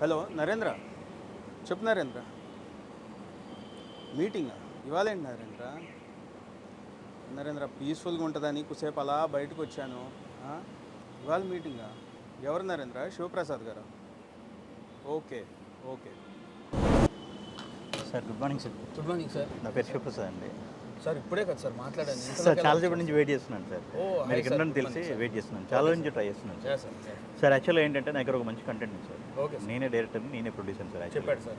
Hello Narendra, చెప్పు నరేంద్ర. మీటింగా ఇవాళ ఏంటి నరేంద్ర? నరేంద్ర పీస్ఫుల్గా ఉంటుందని కొద్దిసేపు అలా బయటకు వచ్చాను. ఆ? ఇవాళ మీటింగా? ఎవరు నరేంద్ర? శివప్రసాద్ గారు? Okay okay. Sir good morning sir. Good morning sir. నా పేరు శివప్రసాద్ అండి. సార్ ఇప్పుడే కదా సార్ మాట్లాడాను. సార్ చాలా సేపటి నుంచి వెయిట్ చేస్తున్నాను సార్. ఓ, మీరు హాయ్ ఇక్కడ సార్, నుండి గుడ్ తెలిసి మార్నింగ్ సార్. వెయిట్ చేస్తున్నాను. చాలా రోజు నుంచి ట్రై చేస్తున్నాను సార్. సార్ సార్ యాక్చువల్గా ఏంటంటే నా దగ్గర ఒక మంచి కంటెంట్ ఉంది సార్. Okay sir. నేనే డైరెక్టర్, నేనే ప్రొడ్యూసర్ సార్. చెప్పాడు సార్.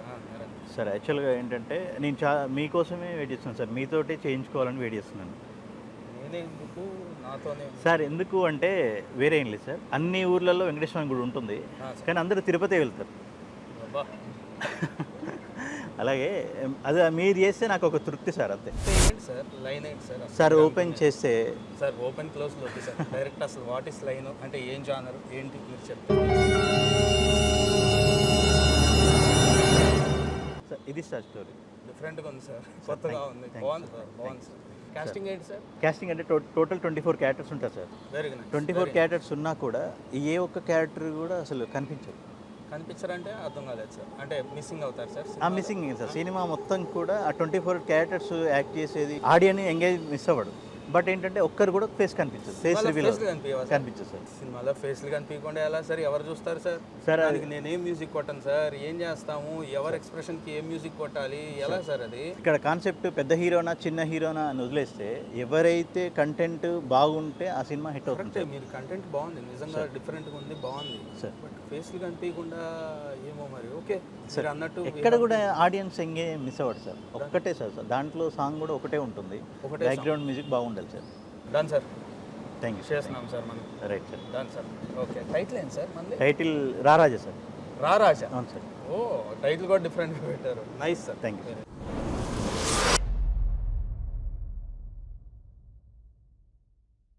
సార్ యాక్చువల్గా ఏంటంటే నేను మీకోసమే వెయిట్ చేస్తున్నాను సార్. మీతోటి చేయించుకోవాలని వెయిట్ చేస్తున్నాను నేనే ఎందుకు నాతోనే సార్. ఎందుకు అంటే వేరే ఏం లేదు సార్. అన్ని ఊర్లలో వెంకటేశ్వర స్వామి గుడి ఉంటుంది, కానీ అందరూ తిరుపతి వెళ్తారు. అబ్బా. అలాగే అది మీరు చేస్తే నాకు ఒక తృప్తి సార్. అంతే. ఏంటి సార్ లైన్ ఏంటి సార్? సార్ ఓపెన్ చేస్తే సార్ ఓపెన్ క్లోజ్ లోకి సార్ డైరెక్ట్ అసలు వాట్ ఇస్ లైన్ అంటే ఏం జానర్ ఏంటి మీరు చెప్తారు. సార్ ఇది సార్ స్టోరీ. డిఫరెంట్గా ఉంది సార్, కొత్తగా ఉంది, బాగుంది సార్, బాగుంది సార్. కాస్టింగ్ ఏంటి సార్? కాస్టింగ్ అంటే టోటల్ 24 క్యారెక్టర్స్ ఉంటారు సార్. Very good. 24 క్యారెక్టర్స్ ఉన్నా కూడా ఏ ఒక్క క్యారెక్టర్ కూడా అసలు కనిపించదు. కనిపించారంటే అర్థం కాలేదు సార్. అంటే మిస్సింగ్ అవుతారు సార్. ఆ మిస్సింగ్ సార్. సినిమా మొత్తం కూడా ఆ 24 క్యారెక్టర్స్ యాక్ట్ చేసేది ఆడియన్ ఎంగేజ్ మిస్ అవ్వడు. బట్ ఏంటంటే ఒక్కరు కూడా ఫేస్ కనిపించదు. ఫేస్ రివీల్ కనిపించదు సార్. సినిమాలో ఫేస్లు కనిపించకుండా ఎలా సార్? ఎవరు చూస్తారు సార్? సార్ దానికి నేనేం మ్యూజిక్ కొట్టాను సార్? ఏం చేస్తాము? ఎవరి ఎక్స్ప్రెషన్కి ఏం మ్యూజిక్ కొట్టాలి? ఎలా సార్ అది? ఇక్కడ కాన్సెప్ట్ పెద్ద హీరోనా చిన్న హీరోనా అని వదిలేస్తే ఎవరైతే కంటెంట్ బాగుంటే ఆ సినిమా హిట్ అవుతుంది సార్. మీరు కంటెంట్ బాగుంది, నిజంగా డిఫరెంట్గా ఉంది, బాగుంది సార్. బట్ ఫేస్లు కనిపించకుండా ఏమో మరి. ఓకే సార్ అన్నట్టు ఎక్కడ కూడా ఆడియన్స్ ఎంగే మిస్ అవ్వడు సార్. ఒక్కటే సార్. దాంట్లో సాంగ్ కూడా ఒకటే ఉంటుంది. బ్యాక్గ్రౌండ్ మ్యూజిక్ బాగుండాలి sir. Done sir. Thank you. చేస్తున్నాం సార్ మనం. Right sir. Done sir. Okay. Title ఏంటి సార్ మనది? Title రారాజా sir. రారాజా. అవును సార్. ఓ, టైటిల్ కూడా డిఫరెంట్గా పెట్టారు. Nice sir. Thank you.